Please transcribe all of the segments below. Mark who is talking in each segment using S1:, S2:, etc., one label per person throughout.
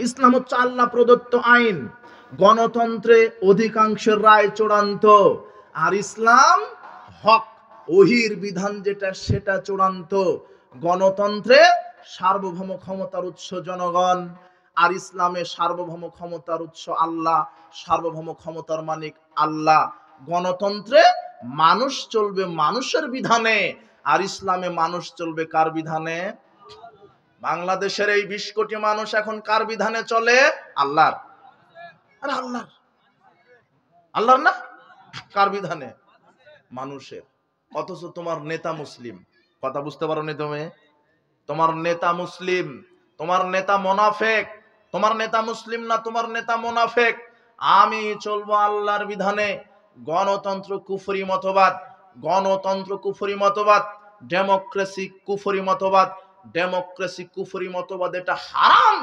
S1: ইসলাম হচ্ছে আল্লাহ প্রদত্ত আইন। গণতন্ত্রে অধিকাংশের রায় চূড়ান্ত, আর ইসলাম হক, ওহির বিধান যেটা সেটা চূড়ান্ত। গণতন্ত্রে সার্বভৌম ক্ষমতার উৎস জনগণ, আর ইসলামে সার্বভৌম ক্ষমতার উৎস আল্লাহ, সার্বভৌম ক্ষমতার মালিক আল্লাহ। গণতন্ত্রে মানুষ চলবে মানুষের বিধানে, আর ইসলামে মানুষ চলবে কার বিধানে? বাংলাদেশের এই 20 কোটি মানুষ এখন কার বিধানে চলে? আল্লাহর। আরে আল্লাহর, আল্লাহর না, কার বিধানে? মানুষের। অথচ তোমার নেতা মুসলিম। কথা বুঝতে পারো নি তুমি? তোমার নেতা মুসলিম, তোমার নেতা মুনাফিক। তোমার নেতা মুসলিম না, তোমার নেতা মুনাফিক। আমি চলবো আল্লাহর বিধানে। গণতন্ত্র কুফরি মতবাদ, গণতন্ত্র কুফরি মতবাদ, ডেমোক্রেসি কুফরি মতবাদ, ডেমোক্রেসি কুফরি মতবাদ, এটা হারাম।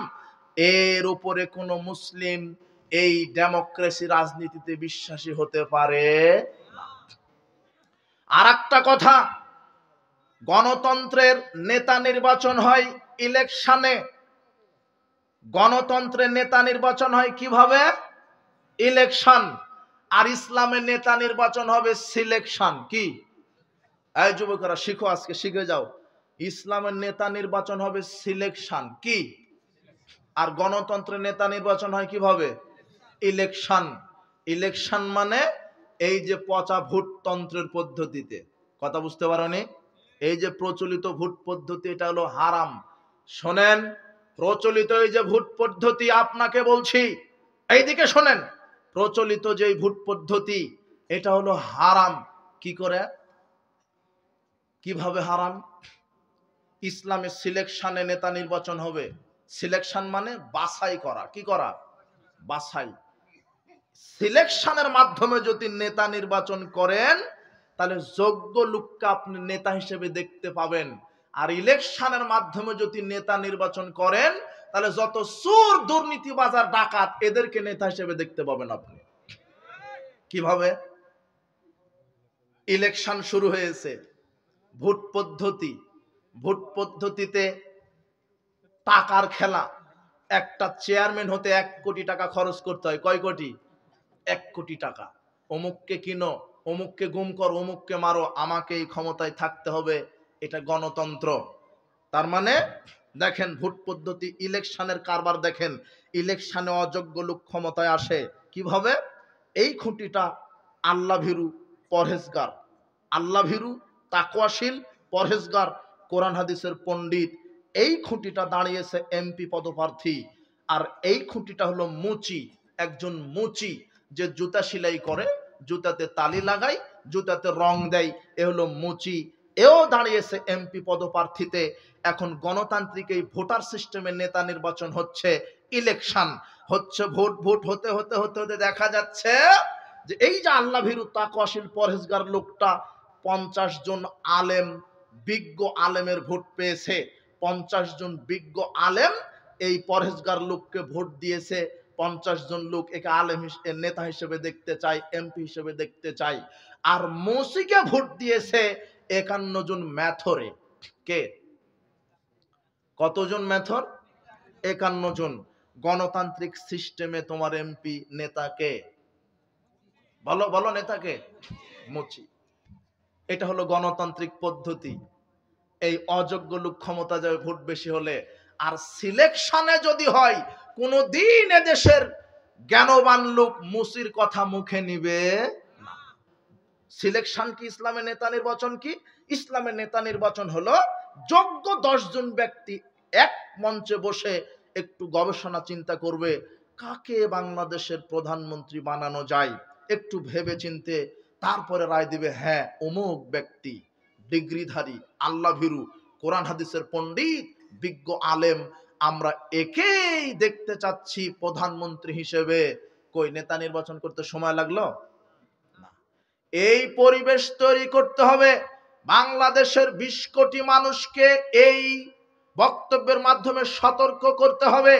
S1: এর উপরে কোন মুসলিম এই ডেমোক্রেসি রাজনীতিতে বিশ্বাসী হতে পারে না। আর একটা কথা, গণতন্ত্রের নেতা নির্বাচন হয় ইলেকশনে। গণতন্ত্রের নেতা নির্বাচন হয় কিভাবে? ইলেকশন। আর ইসলামের নেতা নির্বাচন হবে সিলেকশন। কি? এই যুবকরা শিখো, আজকে শিখে যাও। ইসলামের নেতা নির্বাচন হবে সিলেকশন। কি? আর গণতন্ত্রের নেতা নির্বাচন হয় কিভাবে? ইলেকশন। ইলেকশন মানে এই যে পচা ভোটতন্ত্রের পদ্ধতিতে। কথা বুঝতে পারোনি? এই যে প্রচলিত ভোট পদ্ধতি, এটা হলো হারাম। শোনেন, প্রচলিত এই যে ভোট পদ্ধতি, আপনাকে বলছি এইদিকে শোনেন, প্রচলিত যে ভোট পদ্ধতি এটা হলো হারাম। কি করে? কিভাবে হারাম? ইসলামের সিলেকশনে নেতা নির্বাচন হবে। সিলেকশন মানে বাছাই করা। কি করা? বাছাই। সিলেকশনের মাধ্যমে যদি নেতা নির্বাচন করেন, তাহলে যোগ্য লোককে আপনি নেতা হিসেবে দেখতে পাবেন। আর ইলেকশনের মাধ্যমে যদি নেতা নির্বাচন করেন, তাহলে যত চোর, দুর্নীতিবাজ আর ডাকাত, এদেরকে নেতা হিসেবে দেখতে পাবেন আপনি। কিভাবে? ইলেকশন শুরু হয়েছে, ভোট পদ্ধতি, ভোট পদ্ধতিতে টাকার খেলা। একটা চেয়ারম্যান হতে 1 কোটি টাকা খরচ করতে হয়। কয় কোটি? 1 কোটি টাকা। অমুককে কিনো, অমুককে গুম করো, অমুককে মারো, আমাকে এই ক্ষমতায় থাকতে হবে। এটা গণতন্ত্র। তার মানে দেখেন ভোট পদ্ধতি, ইলেকশনের কারবার দেখেন। ইলেকশনে অযোগ্য লোক ক্ষমতায় আসে কিভাবে? এই খুঁটিটা আল্লাহ ভীরু, পরহেজগার, আল্লাহ ভীরু, তাকওয়াশীল, পরহেজগার, কোরআন হাদিসের পণ্ডিত, এই খুঁটিটা দাঁড়িয়েছে এমপি পদপ্রার্থী। আর এই খুঁটিটা হলো মুচি, একজন মুচি যে জুতা সেলাই করে, জুতাতে তালি লাগায়, জুতাতে রং দেয়, এ হলো মুচি। এও দাঁড়িয়েছে এমপি পদপ্রার্থীতে। এখন গণতান্ত্রিক এই ভোটার সিস্টেমে নেতা নির্বাচন হচ্ছে, ইলেকশন হচ্ছে। ভোট ভোট হতে হতে হতে হতে দেখা যাচ্ছে যে এই যে আল্লাহ ভীরু, তাকওয়াশীল, পরহেজগার লোকটা 50 জন আলেম, বিজ্ঞ আলেমের ভোট পেয়েছে। 50 জন বিজ্ঞ আলেম এই পরহেজগার লোককে ভোট দিয়েছে। 50 জন লোক একে আলেম নেতা হিসেবে দেখতে চায়, এমপি হিসেবে দেখতে চায়। আর মুসিকে ভোট দিয়েছে 51 জন মেথরে। কে? কতজন মেথর? 51 জন। গণতান্ত্রিক সিস্টেমে তোমার এমপি নেতাকে বলো, বলো নেতাকে? মুচি। এটা হলো গণতান্ত্রিক পদ্ধতি। এই অযোগ্য লোক ক্ষমতা যাবে ভোট বেশি হলে। আর সিলেকশনে যদি হয়, কোনদিন এদেশের জ্ঞানবান লোক মুসির কথা মুখে নিবে না। সিলেকশন কি? ইসলামের নেতা নির্বাচন কি? ইসলামের নেতা নির্বাচন হলো যোগ্য 10 জন ব্যক্তি এক মঞ্চে বসে একটু গবেষণা চিন্তা করবে, কাকে বাংলাদেশের প্রধানমন্ত্রী বানানো যায়, একটু ভেবে চিনতে তারপরে রায় দিবে। হ্যাঁ, অমুক ব্যক্তি, ডিগ্রিধারী, আল্লাহ ভীরু, কোরআন হাদিসের পণ্ডিত, বিজ্ঞ আলেম, আমরা একেই দেখতে চাচ্ছি প্রধানমন্ত্রী হিসেবে। কই নেতা নির্বাচন করতে সময় লাগলো না? এই পরিবেশ তৈরি করতে হবে। বাংলাদেশের 20 কোটি মানুষকে এই বক্তব্যের মাধ্যমে সতর্ক করতে হবে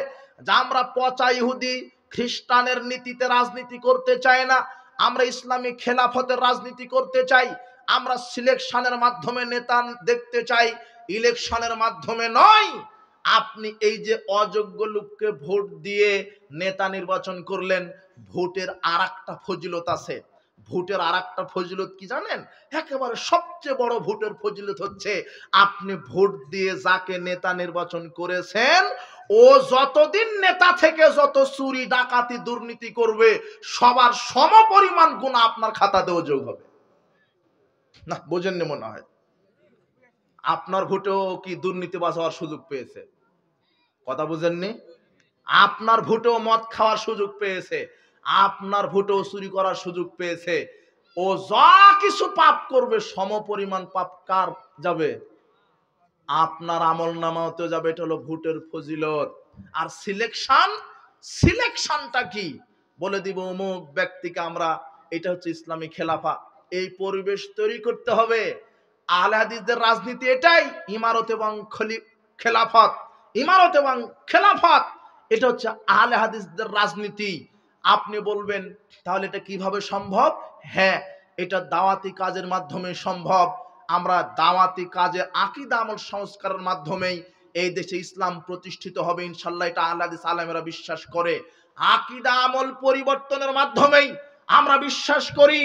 S1: যে আমরা পচা ইহুদি খ্রিস্টানের নীতিতে রাজনীতি করতে চাই না। আমরা ইসলামী খেলাফতের রাজনীতি করতে চাই। আমরা সিলেকশনের মাধ্যমে নেতা দেখতে চাই, ইলেকশনের মাধ্যমে নয়। আপনি এই যে অযোগ্য লোককে ভোট দিয়ে নেতা নির্বাচন করলেন, ভোটের আরেকটা ফজিলত আছে। ভোটের আরেকটা ফজিলত কি জানেন? একেবারে সবচেয়ে বড় ভোটের ফজিলত হচ্ছে, আপনি ভোট দিয়ে যাকে নেতা নির্বাচন করেছেন, ও যতদিন নেতা থেকে যত চুরি ডাকাতি দুর্নীতি করবে, সবার সমপরিমাণ গুনাহ আপনার খাতাতেও যোগ হবে। না বোঝেননি মনে হয়? আপনার ভোটেও কি দুর্নীতিবাজ হওয়ার সুযোগ পেয়েছে? কথা বুঝেননি? আপনার ভোটেও মদ খাওয়ার সুযোগ পেয়েছে, আপনার ভোটেও চুরি করার সুযোগ পেয়েছে। ও যা কিছু পাপ করবে সমপরিমাণ পাপ কার যাবে? আপনার আমল নামাতে যাবে। এটা হলো ভোটের ফজিলত। আর সিলেকশনটা কি বলে দিব, অমুক ব্যক্তিকে আমরা, এটা হচ্ছে ইসলামী খেলাফা, এই পরিবেশ তৈরি করতে হবে। আহলে হাদিসদের রাজনীতি এটাই, ইমারত এবং খেলাফত। ইমারত এবং খেলাফত এটা হচ্ছে আহলে হাদিসদের রাজনীতি। আপনি বলবেন তাহলে এটা কিভাবে সম্ভব? হ্যাঁ, এটা দাওয়াতি কাজের মাধ্যমে সম্ভব। আমরা দাওয়াতি কাজে আকীদা আমল সংস্কারের মাধ্যমেই এই দেশে ইসলাম প্রতিষ্ঠিত হবে ইনশাআল্লাহ। এটা আহলে হাদিস আলেমেরা বিশ্বাস করে। আকীদা আমল পরিবর্তনের মাধ্যমেই আমরা বিশ্বাস করি।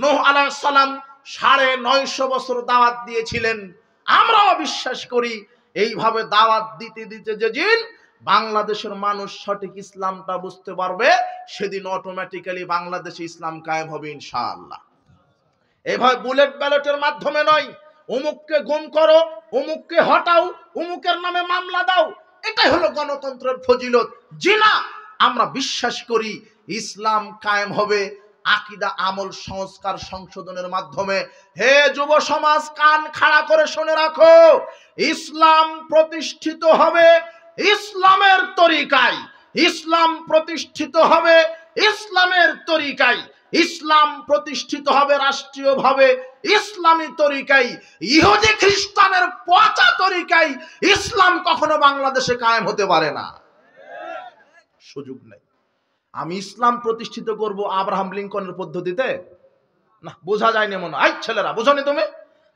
S1: নূহ আলাইহিস সালাম 950 বছর দাওয়াত দিয়েছিলেন, আমরাও বিশ্বাস করি এইভাবে দাওয়াত দিতে দিতে যেদিন বাংলাদেশের মানুষ সঠিক ইসলামটা বুঝতে পারবে, সেদিন অটোমেটিক্যালি বাংলাদেশে ইসলাম কায়েম হবে ইনশাআল্লাহ। এভাবে বুলেট ব্যালটের মাধ্যমে নয়, অমুককে গুম করো, অমুককে হটাও, অমুকের নামে মামলা দাও, এটাই হলো গণতন্ত্রের ফজিলত। জি না, আমরা বিশ্বাস করি ইসলাম কায়েম হবে আকীদা আমল সংস্কার সংশোধনের মাধ্যমে। হে যুব সমাজ, কান খাড়া করে শুনে রাখো, ইসলাম প্রতিষ্ঠিত হবে ইসলামের তরিকায়। ইসলাম প্রতিষ্ঠিত হবে ইসলামের তরিকায়। ইসলাম প্রতিষ্ঠিত হবে রাষ্ট্রীয়ভাবে ইসলামী তরিকায়। ইহুদি খ্রিস্টানের পচা তরিকায় ইসলাম কখনো বাংলাদেশে কায়েম হতে পারে না, সুযোগ নেই। আমি ইসলাম প্রতিষ্ঠিত করব আব্রাহাম লিঙ্কনের পদ্ধতিতে? না, বোঝা যায়নি মনে হয়। ছেলেরা বোঝনি তুমি?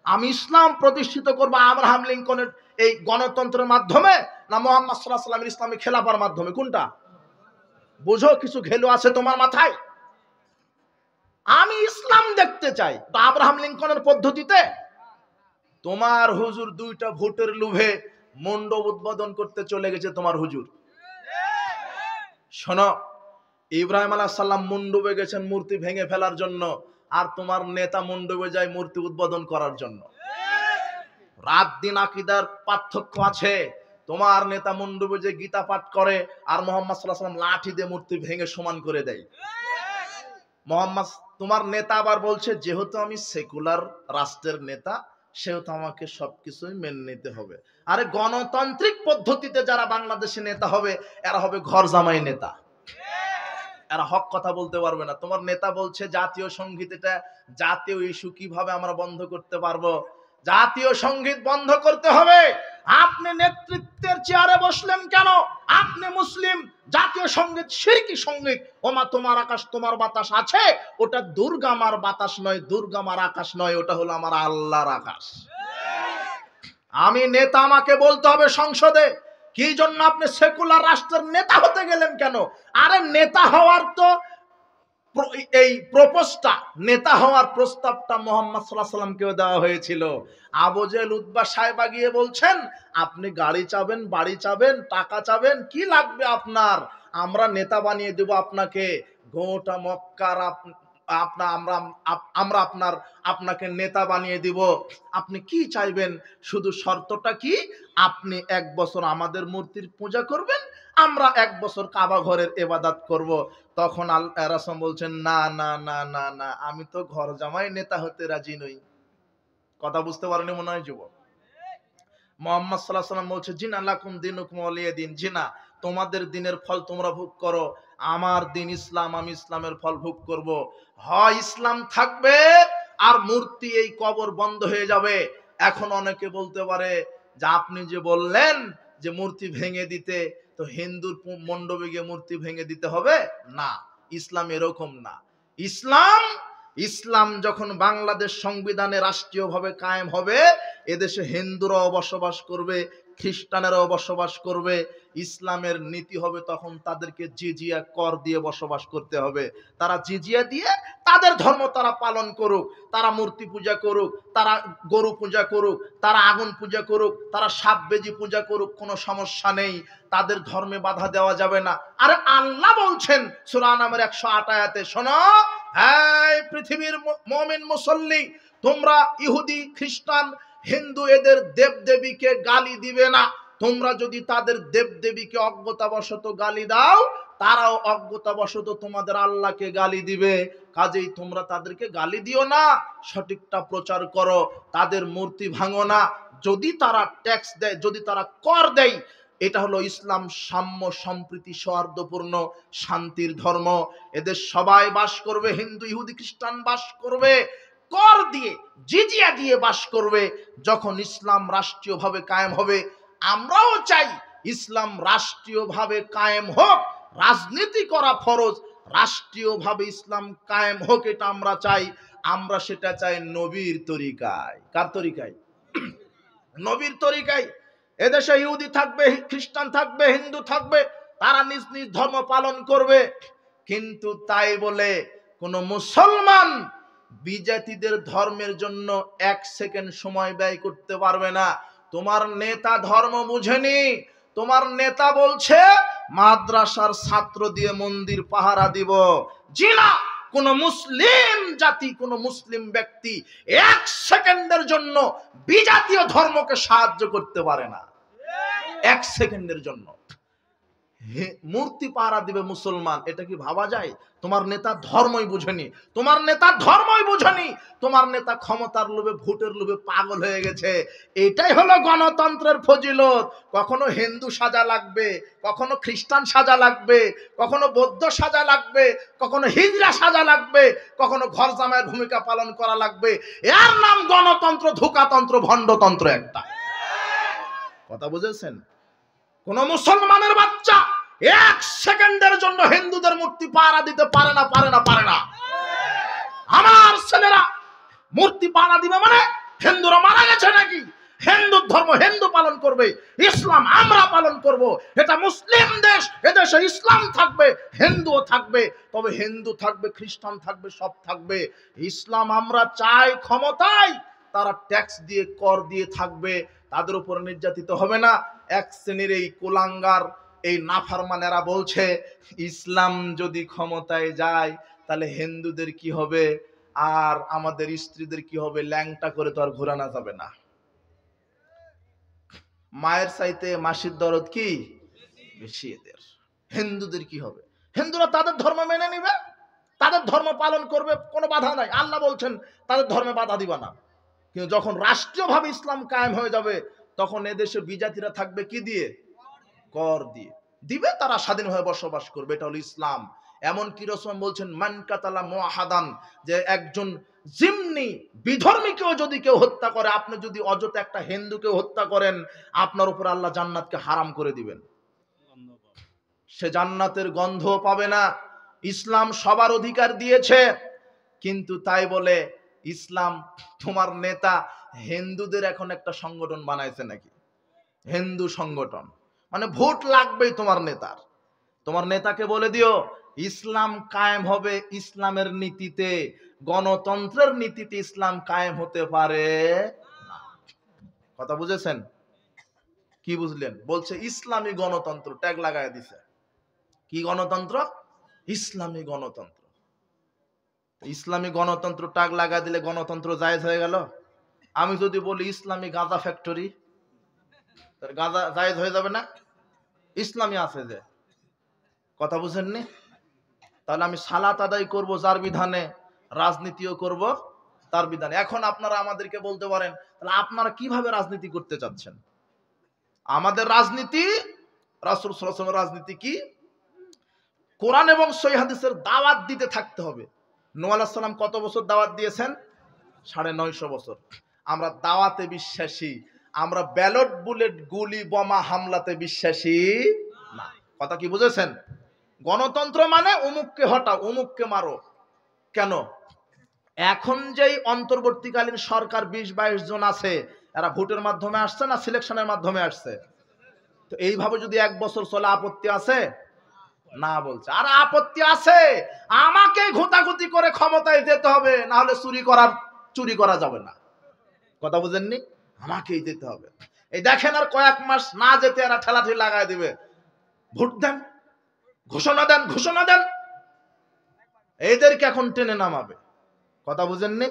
S1: আমি ইসলাম প্রতিষ্ঠিত করব আব্রাহাম লিঙ্কনের এই গণতন্ত্রের মাধ্যমে, না মুহাম্মদ সাল্লাল্লাহু আলাইহি ওয়াসাল্লামের ইসলামী খেলাফার মাধ্যমে? কোনটা? বুঝো, কিছু ঘেলো আছে তোমার মাথায়। আমি ইসলাম দেখতে চাই তো আব্রাহাম লিঙ্কনের পদ্ধতিতে? তোমার হুজুর দুইটা ভোটের লোভে মণ্ডপ উদ্বোধন করতে চলে গেছে তোমার হুজুর। শোনো, ইব্রাহিম আলাইহিস সালাম মণ্ডপে গেছেন মূর্তি ভেঙে ফেলার জন্য, আর তোমার নেতা মণ্ডপে যায় মূর্তি উদ্বোধন করার জন্য। রাত দিন আকীদার পার্থক্য আছে। তোমার নেতা মণ্ডপে যে গীতা পাঠ করে, আর মুহাম্মদ সাল্লাল্লাহু আলাইহি ওয়াসাল্লাম লাঠি দিয়ে মূর্তি ভেঙে সমান করে দেয়। মোহাম্মদ, তোমার নেতা আবার বলছে যেহেতু আমি সেকুলার রাষ্ট্রের নেতা, সেহেতু আমাকে সবকিছুই মেনে নিতে হবে। আরে গণতান্ত্রিক পদ্ধতিতে যারা বাংলাদেশে নেতা হবে, এরা হবে ঘর জামাই নেতা, এরা হক কথা বলতে পারবে না। তোমার নেতা বলছে জাতীয় সঙ্গীত, এটা জাতীয় ইস্যু, কিভাবে আমরা বন্ধ করতে পারবো? জাতীয় সঙ্গীত বন্ধ করতে হবে। আপনি নেতৃত্বের চেয়ারে বসলেন কেন? আপনি মুসলিম, জাতীয় সঙ্গীত শিরকি সঙ্গীত। ওমা তোমার আকাশ তোমার বাতাস আছে, ওটা দুর্গা মার বাতাস নয়, দুর্গা মার আকাশ নয়, ওটা হলো আমার আল্লাহর আকাশ। আমি নেতা, আমাকে বলতে হবে সংসদে, কি জন্য আপনি সেকুলার রাষ্ট্রের নেতা হতে গেলেন কেন? আরে নেতা হওয়ার তো এই প্রপোজটা, নেতা হওয়ার প্রস্তাবটা মুহাম্মদ সাল্লাল্লাহু আলাইহি ওয়াসাল্লামকে দেওয়া হয়েছিল। আবু জেহেল উতবা সাহেবা গিয়ে বলছেন, আপনি গাড়ি চাবেন, বাড়ি চাবেন, টাকা চাবেন, কি লাগবে আপনার? আমরা নেতা বানিয়ে দেব আপনাকে। গোটা মক্কার আমরা আপনাকে নেতা বানিয়ে দিব। আপনি কি চাইবেন? শুধু শর্তটা কি? আপনি 1 বছর আমাদের মূর্তির পূজা করবেন, আমরা 1 বছর কাবা ঘরের ইবাদত করব। তখন রাসূল বলছেন, না না না না না, আমি তো ঘর জামাই নেতা হতে রাজি নই। কথা বুঝতে পারেনি মনে হয় যুবক। মুহাম্মদ সাল্লাল্লাহু আলাইহি ওয়াসাল্লাম বলছে, জিনা লাকুম দিনুকুম ওয়ালিয়া দিন। জিনা, তোমাদের দিনের ফল তোমরা ভোগ করো, আমার দিন ইসলাম, আমি ইসলামের ফল ভোগ করব। হয় ইসলাম থাকবে আর মূর্তি এই কবর বন্ধ হয়ে যাবে। এখন অনেকে বলতে পারে যে আপনি যে বললেন যে মূর্তি ভেঙে দিতে, তো হিন্দুর মণ্ডপে গিয়ে মূর্তি ভেঙে দিতে হবে না। ইসলাম এরকম না। ইসলাম যখন বাংলাদেশ সংবিধানে রাষ্ট্রীয়ভাবে কায়েম হবে, এদেশে হিন্দুরাও বসবাস করবে, খ্রিস্টানেরাও বসবাস করবে, ইসলামের নীতি হবে তখন তাদেরকে জিজিয়া কর দিয়ে বসবাস করতে হবে। তারা জিজিয়া দিয়ে তাদের ধর্ম তারা পালন করুক, তারা মূর্তি পূজা করুক, তারা গরু পূজা করুক, তারা আগুন পূজা করুক, তারা সাপ বেজি পূজা করুক, কোনো সমস্যা নেই, তাদের ধর্মে বাধা দেওয়া যাবে না। আর আল্লাহ বলছেন সূরা নামের 108 আয়াতে, শোনো এই পৃথিবীর মুমিন মুসল্লি, তোমরা ইহুদি খ্রিস্টান হিন্দু এদের দেবদেবীকে গালি দিবে না। তোমরা যদি তাদের দেবদেবীকে অজ্ঞতাবশত গালি দাও, তারাও অজ্ঞতাবশত তোমাদের আল্লাহকে গালি দিবে। কাজেই তোমরা তাদেরকে গালি দিও না, সঠিকটা প্রচার করো, তাদের মূর্তি ভাঙো না। যদি তারা ট্যাক্স দেয়, যদি তারা কর দেয়, এটা হলো ইসলাম সাম্য সম্প্রীতি সৌহার্দ্যপূর্ণ শান্তির ধর্ম। এদের সবাই বাস করবে, হিন্দু ইহুদি খ্রিস্টান বাস করবে, কর দিয়ে জিজিয়া দিয়ে বাস করবে। যখন ইসলাম রাষ্ট্রীয়ভাবে কায়েম হবে, আমরাও চাই ইসলাম রাষ্ট্রীয়ভাবে কায়েম হোক, রাজনীতি করা ফরজ, রাষ্ট্রীয়ভাবে ইসলাম কায়েম হোক, এটা আমরা চাই। আমরা সেটা চাই নবীর তরিকায়। কার তরিকায়? নবীর তরিকায়। এদেশে ইহুদি থাকবে, খ্রিস্টান থাকবে, হিন্দু থাকবে, তারা নিজ নিজ ধর্ম পালন করবে। কিন্তু তাই বলে কোন মুসলমান বিজাতিদের ধর্মের জন্য 1 সেকেন্ড সময় ব্যয় করতে পারবে না। তোমার নেতা ধর্ম বুঝেনি, তোমার নেতা বলছে মাদ্রাসার ছাত্র দিয়ে মন্দির পাহারা দিব। জি না, কোন মুসলিম জাতি, কোন মুসলিম ব্যক্তি 1 সেকেন্ডের জন্য বিজাতীয় ধর্মকে সাহায্য করতে পারে না। 1 সেকেন্ডের জন্য মূর্তি পাহারা দিবে মুসলমান, এটা কি ভাবা যায়? তোমার নেতা ধর্মই বুঝেনি, তোমার নেতা ধর্মই বুঝেনি, তোমার নেতা ক্ষমতার লোভে, ভোটের লোভে পাগল হয়ে গেছে। এটাই হলো গণতন্ত্রের ফজিলত। কখনো হিন্দু সাজা লাগবে, কখনো খ্রিস্টান সাজা লাগবে, কখনো বৌদ্ধ সাজা লাগবে, কখনো হিজড়া সাজা লাগবে, কখনো ঘর জামাইয়ের ভূমিকা পালন করা লাগবে। এর নাম গণতন্ত্র, ধোঁকাতন্ত্র, ভণ্ডতন্ত্র একটা। কথা বুঝেছেন? কোন মুসলমানের বাচ্চা 1 সেকেন্ডের জন্য হিন্দুদের মূর্তি পাহারা দিতে পারে না, পারে না, পারে না। আমার ছেলেরা মূর্তি পাহারা দিবে মানে হিন্দুরা মারা গেছে নাকি? হিন্দু ধর্ম হিন্দু পালন করবে, ইসলাম আমরা পালন করব। এটা মুসলিম দেশ, এদেশে ইসলাম থাকবে, হিন্দুও থাকবে, তবে হিন্দু থাকবে, খ্রিস্টান থাকবে, সব থাকবে। ইসলাম আমরা চাই ক্ষমতায়, তারা ট্যাক্স দিয়ে কর দিয়ে থাকবে, তাদের উপর নির্যাতিত হবে না। এক শ্রেণীর এই কুলাঙ্গার, এই নাফরমানেরা বলছে ইসলাম যদি ক্ষমতায় যায় তাহলে হিন্দুদের কি হবে আর আমাদের স্ত্রীদের কি হবে, ল্যাংটা করে তো আর ঘোরানো যাবে না। মায়ের চাইতে মাসির দরদ কি বেশি এদের। হিন্দুদের কি হবে? হিন্দুরা তাদের ধর্ম মেনে নিবে, তাদের ধর্ম পালন করবে, কোনো বাধা নাই। আল্লাহ বলছেন তাদের ধর্মে বাধা দিবা না। কিন্তু যখন রাষ্ট্রীয়ভাবে ইসলাম কায়েম হয়ে যাবে, তখন এদেশে বিজাতিরা থাকবে কি দিয়ে? কর দিয়ে দিবে, তারা স্বাধীনভাবে বসবাস করবে। এটা হলো ইসলাম। এমন কি রাসূল বলছেন মান কাতালা মুআহাদান, যে একজন জিম্মি বিধর্মীকেও যদি কেউ হত্যা করে, আপনি যদি অযথা একটা হিন্দুকে হত্যা করেন, আপনার উপর আল্লাহ জান্নাতকে হারাম করে দিবেন, সে জান্নাতের গন্ধ পাবে না। ইসলাম সবার অধিকার দিয়েছে, কিন্তু তাই বলে ইসলাম, তোমার নেতা হিন্দুদের এখন একটা সংগঠন বানাইছে নাকি? হিন্দু সংগঠন মানে ভোট লাগবেই তোমার নেতার। তোমার নেতাকে বলে দিও ইসলাম কায়েম হবে ইসলামের নীতিতে, গণতন্ত্রের নীতিতে ইসলাম কায়েম হতে পারে না। কথা বুঝেছেন? কি বুঝলেন? বলছে ইসলামী গণতন্ত্র, ট্যাগ লাগায় দিছে। কি গণতন্ত্র? ইসলামী গণতন্ত্র। ইসলামী গণতন্ত্র ট্যাগ লাগায় দিলে গণতন্ত্র জায়েজ হয়ে গেল? আমি যদি বলি ইসলামী গাঁজা ফ্যাক্টরি, গাঁজা জায়েজ হয়ে যাবে না? ইসলামী আছে যে। কথা বুঝেননি? তাহলে আমি সালাত আদায় করব যার বিধানে, রাজনীতিও করব তার বিধানে। এখন আপনারা আমাদেরকে বলতে পারেন তাহলে আপনারা কিভাবে রাজনীতি করতে চাচ্ছেন? আমাদের রাজনীতি, রাসূল সাল্লাল্লাহু আলাইহি ওয়াসাল্লামের রাজনীতি কি? কোরআন এবং সহিহ হাদিসের দাওয়াত দিতে থাকতে হবে। নূহ আলাইহিস সালাম কত বছর দাওয়াত দিয়েছেন? 950 বছর। আমরা দাওয়াতে বিশ্বাসী, আমরা ব্যালট বুলেট গুলি বোমা হামলাতে বিশ্বাসী না। কথা কি বুঝেছেন? গণতন্ত্র মানে অমুককে হটাও, অমুককে মারো। কেন? এখন যেই অন্তর্বর্তীকালীন সরকার 20-22 জন আছে, এরা ভোটের মাধ্যমে আসছে না সিলেকশনের মাধ্যমে আসছে? তো এইভাবে যদি 1 বছর চলে আপত্তি আছে না? বলছে আর আপত্তি আছে, আমাকে ঘুতাঘুতি করে ক্ষমতায় যেতে হবে, না হলে চুরি করা যাবে না। কথা বুঝেননি? আমাকেই যেতে হবে। এই দেখেন আর কয়েক মাস না যেতে এরা ঠেলাঠেলি লাগায় দিবে, ভোট দেন, ঘোষণা দেন, ঘোষণা দেন, এদেরকে এখন টেনে নামাবে। কথা বুঝেননি?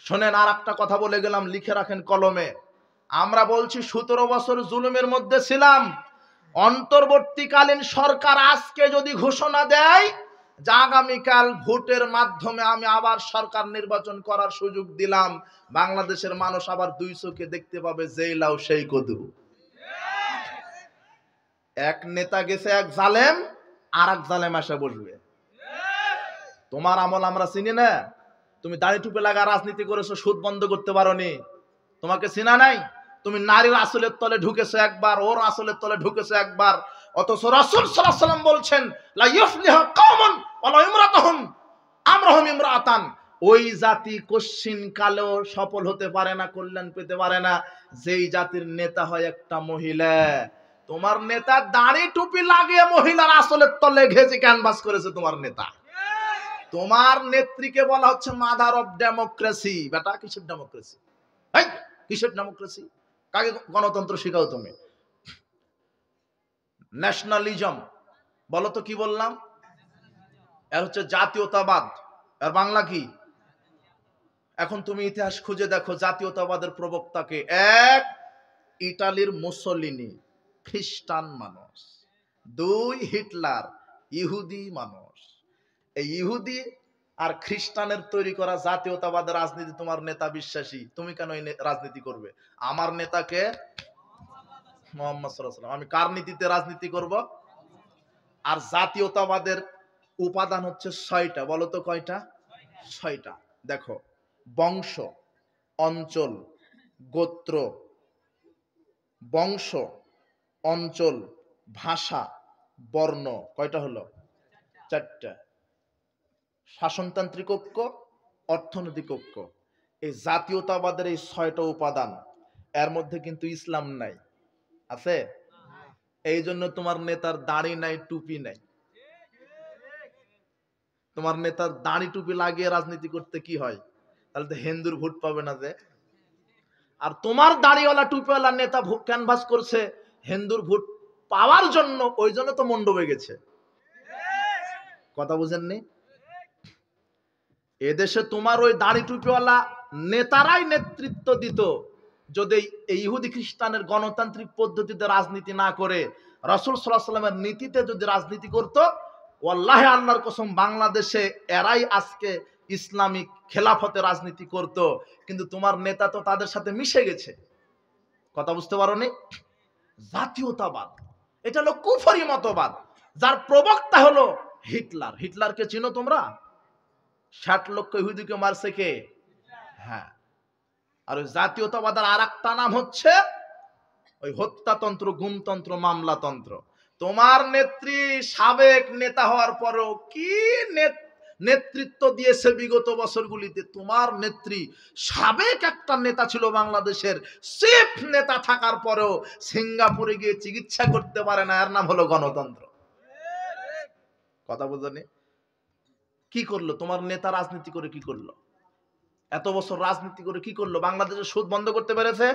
S1: শোনেন, আর একটা কথা বলে গেলাম, লিখে রাখেন কলমে। আমরা বলছি 17 বছর জুলুমের মধ্যে ছিলাম। অন্তর্বর্তীকালীন সরকার আজকে যদি ঘোষণা দেয় যে আগামীকাল ভোটের মাধ্যমে আমি আবার সরকার নির্বাচন করার সুযোগ দিলাম, বাংলাদেশের মানুষ আবার 2 চোখে দেখতে পাবে যেই লাউ সেই কদু। এক নেতা গেছে এক জালেম, আর এক জালেম এসে বসবে। তোমার আমল আমরা চিনি না? তুমি দাড়ি টুপি লাগা রাজনীতি করেছো, সুদ বন্ধ করতে পারোনি, তোমাকে চিনা নাই। তুমি নারীর আসলের তলে ঢুকেছো একবার, ওর আসলের তলে ঢুকেছো একবার, অথচ রাসূল সাল্লাল্লাহু আলাইহি ওয়াসাল্লাম বলছেন লা ইফলিহু কওমুন ওয়ালা ইমরাতুহুম আমরুহুম ইমরাতান। ওই জাতি কশ্চিন কালেও সফল হতে পারে না, কল্যাণ পেতে পারে না, যেই জাতির নেতা হয় একটা মহিলা। তোমার নেতা দাড়ি টুপি লাগিয়ে মহিলার আসলের তলে ঘেঁষে ক্যানভাস করেছে তোমার নেতা। তোমার নেত্রীকে বলা হচ্ছে মাদার অফ ডেমোক্রেসি। বেটা, কিসের ডেমোক্রেসি? কিসের ডেমোক্রেসি? কাকে গণতন্ত্র শিখাও তুমি? ন্যাশনালিজম বলো তো, কি বললাম? এর হচ্ছে জাতীয়তাবাদ। আর বাংলা কি? এখন তুমি ইতিহাস খুঁজে দেখো, জাতীয়তাবাদের প্রবক্তাকে। 1, ইটালির মুসোলিনি, খ্রিস্টান মানুষ। 2, হিটলার, ইহুদি মানুষ। এই ইহুদি আর খ্রিস্টানের তৈরি করা জাতীয়তাবাদের রাজনীতি তোমার নেতা বিশ্বাসী, তুমি কেন এই রাজনীতি করবে? আমার নেতাকে মুহাম্মদ সাল্লাল্লাহু আলাইহি ওয়াসাল্লাম, আমি কার নীতিতে রাজনীতি করব? আর জাতীয়তাবাদের উপাদান হচ্ছে 6টা। বলো তো কয়টা? 6টা। দেখো, বংশ, অঞ্চল, গোত্র, বংশ, অঞ্চল, ভাষা, বর্ণ। কয়টা হলো? 4টা। শাসনতান্ত্রিক ঐক্য, অর্থনৈতিক ঐক্য। এই জাতীয়তাবাদের এই 6টা উপাদান, এর মধ্যে কিন্তু ইসলাম নাই। আছে? এই জন্য তোমার নেতার দাড়ি নাই, টুপি নাই। তোমার নেতার দাড়ি টুপি লাগিয়ে রাজনীতি করতে কি হয়? তাহলে তো হিন্দুর ভোট পাবে না যে। আর তোমার দাড়িওয়ালা টুপিওয়ালা নেতা ক্যানভাস করছে হিন্দুর ভোট পাওয়ার জন্য, ওই জন্য তো মন্ডপে গেছে। কথা বুঝেননি? এদেশে তোমার ওই দাড়ি টুপিওয়ালা নেতারাই নেতৃত্ব দিত যদি এই ইহুদি খ্রিস্টানের গণতান্ত্রিক পদ্ধতিতে রাজনীতি না করে রাসূল সাল্লাল্লাহু আলাইহি ওয়াসাল্লামের নীতিতে যদি রাজনীতি করত, ওয়াল্লাহি আল্লাহর কসম, বাংলাদেশে এরাই আজকে ইসলামিক খেলাফতে রাজনীতি করত। কিন্তু তোমার নেতা তো তাদের সাথে মিশে গেছে। কথা বুঝতে পারোনি? জাতীয়তাবাদ এটা হলো কুফরি মতবাদ, যার প্রবক্তা হলো হিটলার। হিটলারকে চিনো তোমরা? 60 লক্ষ ইহুদিকে মারছে কে? হ্যাঁ। আর ওই জাতীয়তাবাদের আর একটা নাম হচ্ছে ওই হত্যাতন্ত্র, গুমতন্ত্র, মামলাতন্ত্র। তোমার নেত্রী সাবেক নেতা হওয়ার পরও কি নেতৃত্ব দিয়েছে বিগত বছরগুলিতে? তোমার নেত্রী সাবেক একটা নেতা ছিল বাংলাদেশের, চিফ নেতা থাকার পরেও সিঙ্গাপুরে গিয়ে চিকিৎসা করতে পারে না, এর নাম হলো গণতন্ত্র। কথা বুঝনি? কি করলো তোমার নেতা? রাজনীতি করে কি করলো? এত বছর রাজনীতি করে কি করলো? বাংলাদেশের সুদ বন্ধ করতে পেরেছে?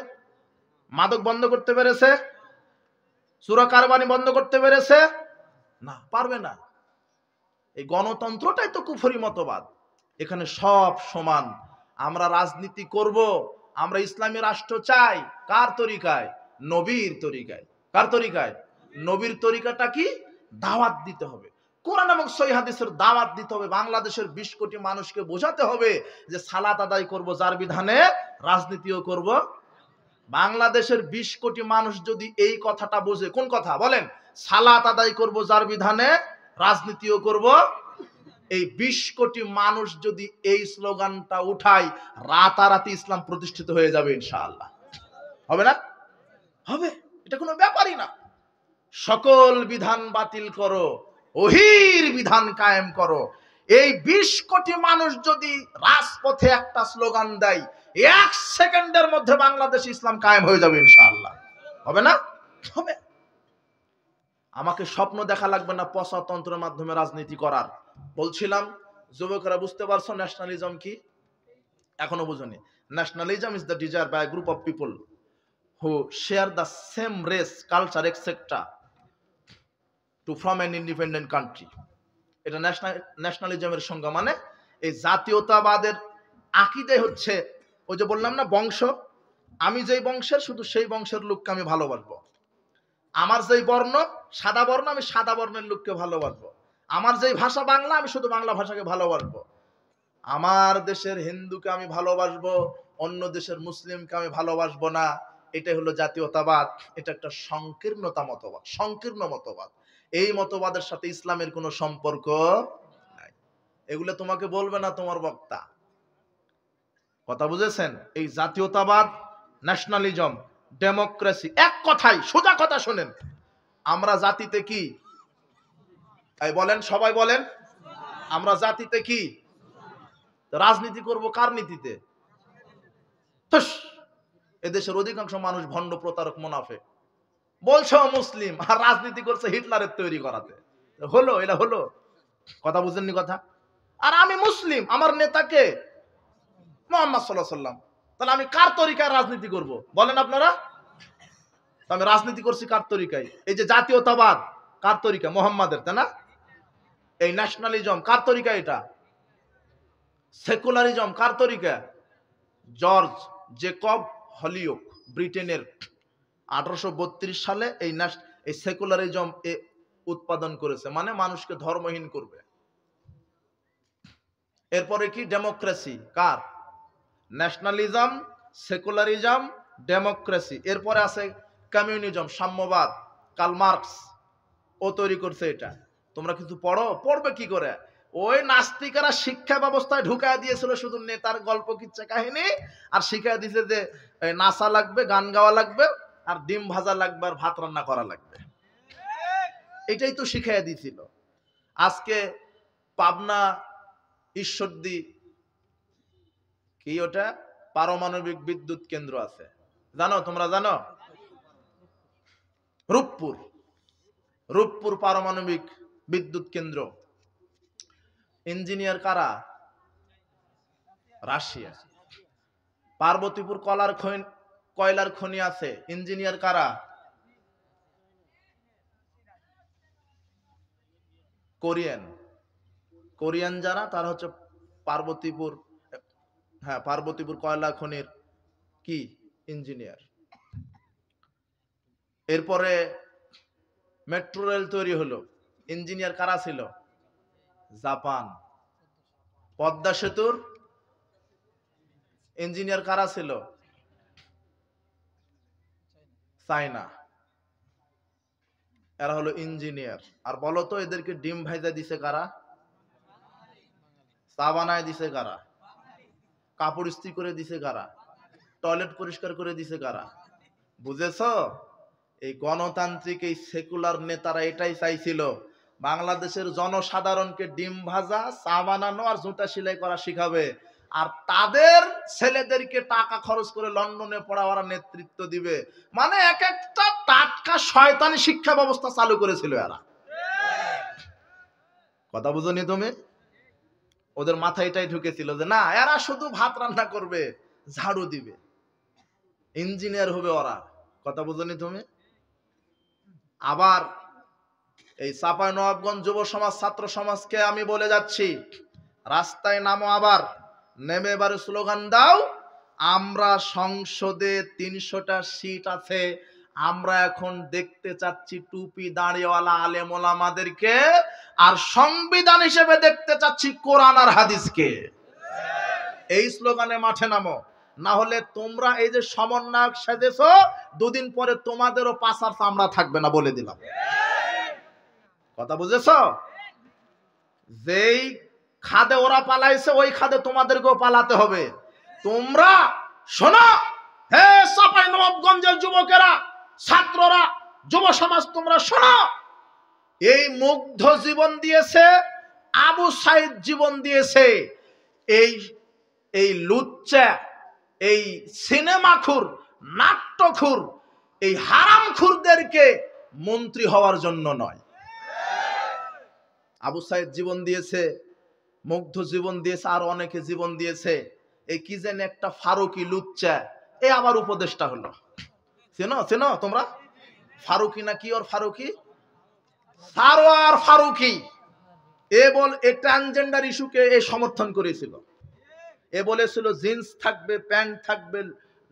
S1: মাদক বন্ধ করতে পেরেছে? চোরা কারবানি বন্ধ করতে পেরেছে? না, পারবে না। এই গণতন্ত্রটাই তো কুফরি মতবাদ। এখানে সব সমান। আমরা রাজনীতি করব, আমরা ইসলামী রাষ্ট্র চাই। কার তরিকায়? নবীর তরিকায়। কার তরিকায়? নবীর তরিকাটা কি? দাওয়াত দিতে হবে, কোরআন এবং সহিহ হাদিসের দাওয়াত দিতে হবে। বাংলাদেশের 20 কোটি মানুষকে বোঝাতে হবে যে সালাত আদায় করব যার বিধানে, রাজনীতিও করব। বাংলাদেশের 20 কোটি মানুষ যদি এই কথাটা বোঝে, কোন কথা বলেন? সালাত আদায় করব যার বিধানে, রাজনীতিও করব। এই 20 কোটি মানুষ যদি এই স্লোগানটা উঠায়, রাতারাতি ইসলাম প্রতিষ্ঠিত হয়ে যাবে ইনশাআল্লাহ। হবে না? হবে। এটা কোনো ব্যাপারই না। সকল বিধান বাতিল করো, ওহির বিধান কায়েম করো। এই 20 কোটি মানুষ যদি রাজপথে একটা স্লোগান দেয়, 1 সেকেন্ডের মধ্যে বাংলাদেশ ইসলাম কায়েম হয়ে যাবে ইনশাআল্লাহ। হবে না? হবে। আমাকে স্বপ্ন দেখা লাগবে না পঁচাতন্ত্রের মাধ্যমে রাজনীতি করার। বলছিলাম যুবকরা বুঝতে পারছো ন্যাশনালিজম কি? এখনো বুঝনি। Nationalism is the desire by group of people who share the same race, culture etcetera to form an independent country. এটা ন্যাশনালিজমের সংজ্ঞা। মানে এই জাতীয়তাবাদের আকীদা হচ্ছে ওই যে বললাম না, বংশ। আমি যেই বংশের, শুধু সেই বংশের লোককে আমি ভালোবাসবো। আমার যেই বর্ণ সাদা বর্ণ, আমি সাদা বর্ণের লোককে ভালোবাসবো। আমার যেই ভাষা বাংলা, আমি শুধু বাংলা ভাষাকে ভালোবাসবো। আমার দেশের হিন্দুকে আমি ভালোবাসবো, অন্য দেশের মুসলিমকে আমি ভালোবাসবো না। এটাই হলো জাতীয়তাবাদ। এটা একটা সংকীর্ণ মতবাদ। এই মতবাদের সাথে ইসলামের কোনো সম্পর্ক নাই। এগুলো তোমাকে বলবে না তোমার বক্তা। কথা বুঝেছেন? এই জাতীয়তাবাদ, ন্যাশনালিজম, ডেমোক্রেসি, এক কথাই সোজা কথা শোনেন, আমরা জাতিতে কি? এই বলেন, সবাই বলেন, আমরা জাতিতে কি? রাজনীতি করব কার নীতিতে? এদেশের অধিকাংশ মানুষ ভণ্ড, প্রতারক, মুনাফিক। বলছে মুসলিম, আর রাজনীতি করছে হিটলারের তৈরি করাতে। হলো? এটা হলো? কথা বুঝেননি কথা? আর আমি মুসলিম, আমার নেতাকে মুহাম্মদ সাল্লাল্লাহু আলাইহি ওয়াসাল্লাম। তাহলে আমি কার তরিকায় রাজনীতি করব? বলেন আপনারা। আমি রাজনীতি করছি কার তরিকায়? এই যে জাতীয়তাবাদ কার তরিকা? মুহাম্মাদের, তাই না? এই ন্যাশনালিজম কার তরিকা? এটা সেকুলারিজম কার তরিকা? জর্জ জেকব হলিওক, ব্রিটেনের 1832 সালে এই সেকুলারিজম উৎপাদন করেছে। মানে মানুষকে ধর্মহীন করবে। এরপরে কি? ডেমোক্রেসি কার? Nationalism, secularism, democracy. এরপরে আছে কমিউনিজম, সাম্যবাদ, কার্ল মার্কস ও তৈরি করছে এটা। তোমরা কিছু পড়বে কি করে? ওই নাস্তিকেরা শিক্ষা ব্যবস্থায় ঢুকায় দিয়েছিল শুধু নেতার গল্প, কিচ্ছা কাহিনী, আর শিখায় দিয়েছে যে নাচা লাগবে, গান গাওয়া লাগবে, আর ডিম ভাজা লাগবে, আর ভাত রান্না করা লাগবে। এটাই তো শিখাইয়া দিয়েছিল। আজকে পাবনা ঈশ্বরদী কি ওটা পারমাণবিক বিদ্যুৎ কেন্দ্র আছে, জানো? তোমরা জানো? রূপপুর পারমাণবিক বিদ্যুৎ কেন্দ্র। ইঞ্জিনিয়ার কারা? রাশিয়া। পার্বতীপুর কয়লার খনি আছে, ইঞ্জিনিয়ার কারা? কোরিয়ান যারা, তারা হচ্ছে পার্বতীপুর, হ্যাঁ, পার্বতীপুর কয়লা খনির কি ইঞ্জিনিয়ার। এরপরে মেট্রো রেল তৈরি হলো, ইঞ্জিনিয়ার কারা ছিল? জাপান। পদ্মা সেতুর ইঞ্জিনিয়ার কারা ছিল? চায়না। এরা হলো ইঞ্জিনিয়ার। আর বলো তো এদেরকে ডিম ভাইজা দিছে কারা? চা বানায় দিছে কারা? কাপড় ইস্ত্রি করে দিছে কারা? টয়লেট পরিষ্কার করে দিছে কারা? বুঝেছো? এই গণতান্ত্রিক, এই সেকুলার নেতারা এটাই চাইছিল, বাংলাদেশের জনসাধারণকে ডিম ভাজা, চা বানানো আর জুতা সেলাই করা শিখাবে, আর তাদের ছেলেদেরকে টাকা খরচ করে লন্ডনে পড়াবার নেতৃত্ব দিবে। মানে এক একটা টাটকা শয়তানি শিক্ষা ব্যবস্থা চালু করেছিল এরা। কথা বুঝনি তুমি? ওদের মাথায় এটাই ঢুকেছিল যে না, এরা শুধু ভাত রান্না করবে, ঝাড়ু দিবে, ইঞ্জিনিয়ার হবে ওরা। কথা বুঝনি তুমি? আবার এই চাঁপাইনবাবগঞ্জ যুব সমাজ, ছাত্র সমাজকে আমি বলে যাচ্ছি, রাস্তায় নামো, আবার নেমে এবারে স্লোগান দাও, আমরা সংসদে 300টা সিট আছে, আমরা এখন দেখতে চাচ্ছি টুপি দাঁড়িয়েওয়ালা আলেম ওলামাদেরকে, আর সংবিধান হিসেবে দেখতে চাচ্ছি কোরআন আর হাদিসকে। এই স্লোগানে মাঠে নামো, না হলে তোমরা এই যে সমন্বয়ক সেজেছো, দুদিন পরে তোমাদেরও পাছার চামড়া থাকবে না, বলে দিলাম। কথা বুঝেছো? যেই খাদে ওরা পালাইছে, ওই খাদে তোমাদেরকেও পালাতে হবে। তোমরা শোনো, হে চাঁপাইনবাবগঞ্জের যুবকেরা, ছাত্ররা, যুব সমাজ, তোমরা শোনো, এই মুগ্ধ জীবন দিয়েছে, আবু সাইদ জীবন দিয়েছে, এই লুচ্চা, এই সিনেমাখুর, নাট্যখুর, এই হারামখোরদেরকে মন্ত্রী হওয়ার জন্য নয়। আবু সাইদ জীবন দিয়েছে, মুগ্ধ জীবন দিয়েছে, আর অনেকে জীবন দিয়েছে। এই কি যেন একটা ফারুকি লুচ্চা, এ আবার উপদেষ্টা হলো। চেনো চেনো তোমরা? ফারুকি না কি ওর ফারুকি, সারোয়ার ফারুকি। এ ট্রান্সজেন্ডার ইস্যুকে এ সমর্থন করেছিল। এ বলেছিল জিন্স থাকবে, প্যান্ট থাকবে,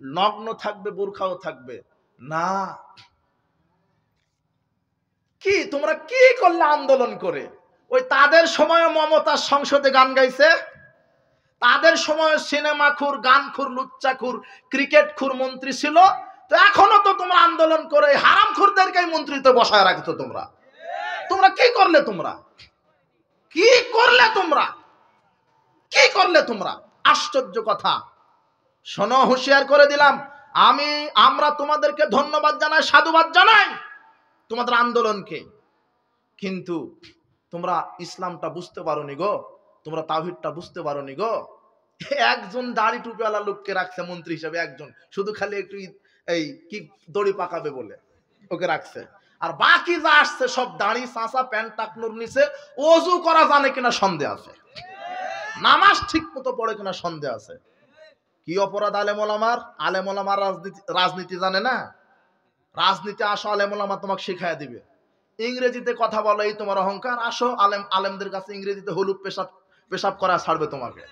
S1: নগ্ন থাকবে, বোরখাও থাকবে না। কি তোমরা কি করলে আন্দোলন করে? ওই তাদের সময় মমতা সংসদে গান গাইছে, তাদের সময় সিনেমা খুর, গান খুর, লুচ্চা খুর, ক্রিকেট খুর মন্ত্রী ছিল। তো এখনো তো তোমরা আন্দোলন করে হারাম খুরদেরকে মন্ত্রিতে বসায় রাখছো। তোমরা তোমরা কি করলে? তোমরা কি করলে? তোমরা কি করলে? তোমরা আশ্চর্য কথা। শোনো, হুঁশিয়ার করে দিলাম, আমরা তোমাদেরকে ধন্যবাদ জানাই, সাধুবাদ জানাই তোমাদের আন্দোলনকে, কিন্তু তোমরা ইসলামটা বুঝতে পারোনি গো, তোমরা তাওহীদটা বুঝতে পারোনি গো। একজন দাড়ি টুপিওয়ালা লোককে রাখছে মন্ত্রী হিসেবে, একজন, শুধু খালি একটু এই কি দড়ি পাকাবে বলে ওকে রাখছে। আর বাকি যা আসছে সব দাড়ি চাঁচা, প্যান্ট টাকনুর নিচে, ওযু করা জানে কিনা সন্দেহ আছে, নামাজ ঠিক মতো পড়ে কিনা সন্দেহ আছে। কি অপরাধ আলেম ওলামার? আলেম ওলামার রাজনীতি জানে না? রাজনীতি আসো, আলেম ওলামা তোমাকে শিখাইয়া দিবে। ইংরেজিতে কথা বলো, এই তোমার অহংকার। আসো আলেমদের কাছে ইংরেজিতে হলুদ পেশাব করা ছাড়বে তোমাকে।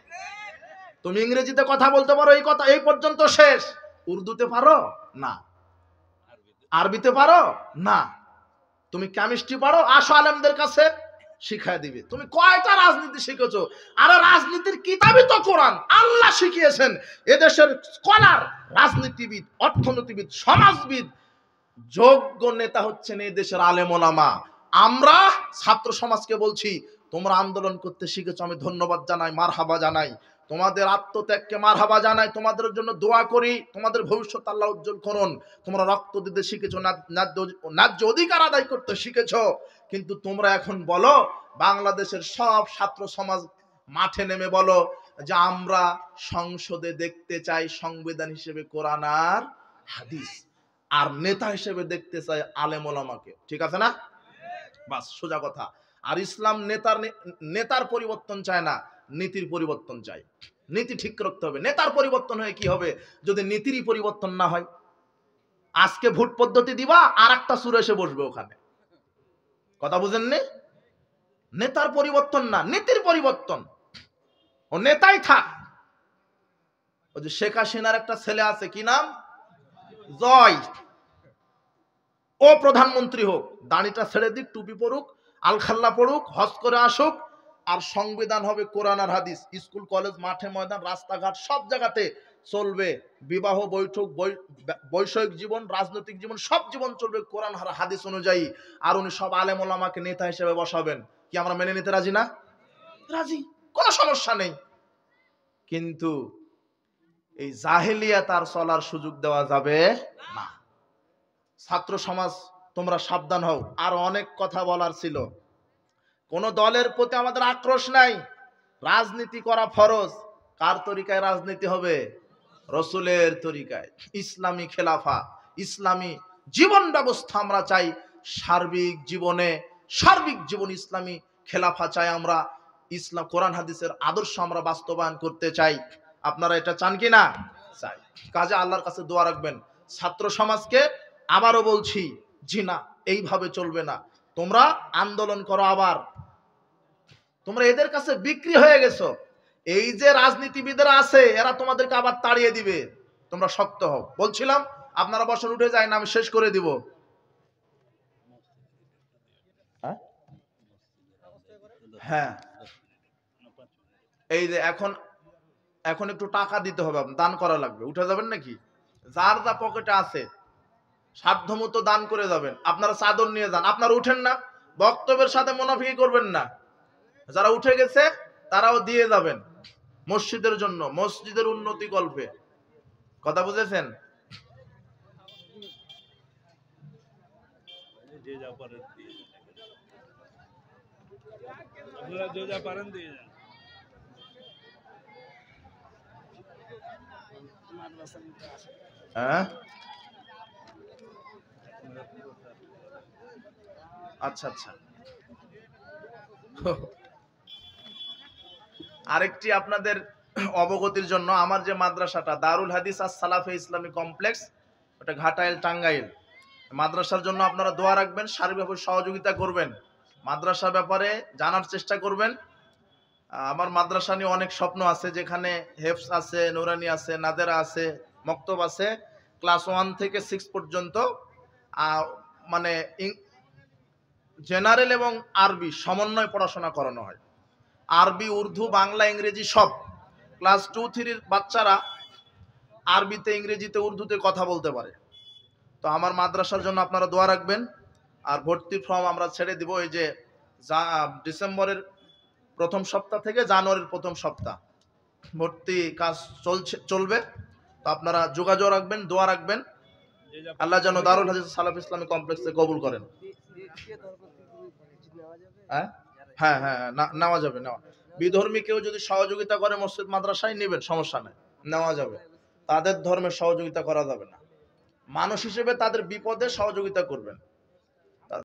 S1: তুমি ইংরেজিতে কথা বলতে পারো, এই কথা এই পর্যন্ত শেষ। উর্দুতে পারো না, আরবিতে পারো না, তুমি কেমিস্ট্রি পারো, আসো আলেমদের কাছে শিখায় দিবে। তুমি কয়টা রাজনীতি শিখেছো? আরে রাজনীতির কিতাবই তো কোরআন, আল্লাহ শিখিয়েছেন। এদেশের স্কলার, রাজনীতিবিদ, অর্থনীতিবিদ, সমাজবিদ, যোগ্য নেতা হচ্ছেন এই দেশের আলেম ওলামা। আমরা ছাত্র সমাজকে বলছি, তোমরা আন্দোলন করতে শিখেছো, আমি ধন্যবাদ জানাই, মারহাবা জানাই। তোমাদের আত্মত্যাগকে মারহাবা জানাই, তোমাদের জন্য দোয়া করি, তোমাদের ভবিষ্যৎ আল্লাহ উজ্জ্বল করুন। তোমরা রক্ত দিতে শিখেছো, ন্যায্য অধিকার আদায় করতে শিখেছো। কিন্তু তোমরা এখন বলো, বাংলাদেশের সব ছাত্র সমাজ মাঠে নেমে বলো যে আমরা সংসদে দেখতে চাই সংবিধান হিসেবে কোরআন আর হাদিস, আর নেতা হিসেবে দেখতে চাই আলেম ওলামাকে। ঠিক আছে না? বাস, সোজা কথা। আর ইসলাম নেতার পরিবর্তন চায় না, নীতির পরিবর্তন চায়। নীতি ঠিক রাখতে হবে। নেতার পরিবর্তন হয়ে কি হবে যদি নীতিরই পরিবর্তন না হয়? আজকে ভোট পদ্ধতি দিবা, আর একটা সুর এসে বসবে ওখানে। কথা বুঝেননি? নেতার পরিবর্তন না, নীতির পরিবর্তন। ও নেতাই থাক। ওই যে শেখ হাসিনার একটা ছেলে আছে, কি নাম? জয়। ও প্রধানমন্ত্রী হোক, দাড়িটা ছেড়ে দিক, টুপি পড়ুক, আলখাল্লা পড়ুক, হজ করে আসুক, আর সংবিধান হবে কোরআন আর হাদিস। স্কুল কলেজ, মাঠে ময়দান, রাস্তাঘাট সব জায়গাতে চলবে। বিবাহ, বৈঠক, বৈষয়িক জীবন, রাজনৈতিক জীবন, সব জীবন চলবে কোরআন আর হাদিস অনুযায়ী। আর উনি সব আলেম ওলামাকে নেতা হিসেবে বসাবেন। কি আমরা মেনে নিতে রাজি না? রাজি, কোনো সমস্যা নেই। কিন্তু এই জাহেলিয়াত আর চলার সুযোগ দেওয়া যাবে না। ছাত্র সমাজ তোমরা সাবধান হও। আর অনেক কথা বলার ছিল। কোন দলের প্রতি আমাদের আক্রোশ নাই, রাজনীতি করা ফরজ। কার তরিকায় রাজনীতি হবে? রসুলের তরিকায়, ইসলামী খেলাফা, ইসলামী জীবন ব্যবস্থা আমরা চাই। সার্বিক জীবন ইসলামী খেলাফা চাই আমরা। ইসলাম কোরআন হাদিসের আদর্শ আমরা বাস্তবায়ন করতে চাই। আপনারা এটা চান কি না? চাই। কাজে আল্লাহর কাছে দোয়া রাখবেন। ছাত্র সমাজকে আবারও বলছি, জি না, এইভাবে চলবে না। তোমরা আন্দোলন করো। আবার তোমরা এদের কাছে বিক্রি হয়ে গেছো। এই যে রাজনীতিবিদরা আছে, এরা তোমাদেরকে আবার তাড়িয়ে দিবে। তোমরা শক্ত হও। বলছিলাম আপনারা বসন, উঠে যায় না, আমি শেষ করে দিব। হ্যাঁ, এই যে এখন একটু টাকা দিতে হবে, দান করা লাগবে। উঠে যাবেন নাকি? যার যা পকেটে আছে সাধ্যমতো দান করে যাবেন। আপনারা চাদর নিয়ে যান। আপনারা উঠেন না, বক্তব্যের সাথে মুনাফিকি করবেন না। যারা উঠে গেছে তারাও দিয়ে যাবেন মসজিদের জন্য, মসজিদের উন্নতি কল্পে। কথা বুঝেছেন? হ্যাঁ, আচ্ছা আচ্ছা। আরেকটি আপনাদের অবগতির জন্য, আমার যে মাদ্রাসাটা দারুল হাদিস আর সালাফে ইসলামী কমপ্লেক্স, ওটা ঘাটাইল টাঙ্গাইল, মাদ্রাসার জন্য আপনারা দোয়া রাখবেন, সার্বিকভাবে সহযোগিতা করবেন, মাদ্রাসা ব্যাপারে জানার চেষ্টা করবেন। আমার মাদ্রাসা নিয়ে অনেক স্বপ্ন আছে, যেখানে হেফস আছে, নুরানি আছে, নাদেরা আছে, মক্তব আছে, ক্লাস 1 থেকে 6 পর্যন্ত মানে জেনারেল এবং আরবি সমন্বয় পড়াশোনা করানো হয়। আরবি, উর্দু, বাংলা, ইংরেজি সব। ক্লাস 2-3 বাচ্চারা আরবিতে, ইংরেজিতে, উর্দুতে কথা বলতে পারে। তো আমার মাদ্রাসার জন্য আপনারা দোয়া রাখবেন। আর ভর্তির ফর্ম আমরা ছেড়ে দিব এই যে ডিসেম্বরের প্রথম সপ্তাহ থেকে জানুয়ারির প্রথম সপ্তাহ ভর্তি কাজ চলবে। তো আপনারা যোগাযোগ রাখবেন, দোয়া রাখবেন, আল্লাহ যেন দারুল হাদিস সালাফ ইসলামী কমপ্লেক্সে কবুল করেন। হ্যাঁ হ্যাঁ হ্যাঁ, নেওয়া যাবে। নেওয়া বিধর্মী কেউ যদি সহযোগিতা করে মসজিদ মাদ্রাসায় নেবেন, সমস্যা নেই, নেওয়া যাবে। তাদের ধর্মের সহযোগিতা করা যাবে না, মানুষ হিসেবে তাদের বিপদে সহযোগিতা করবেন।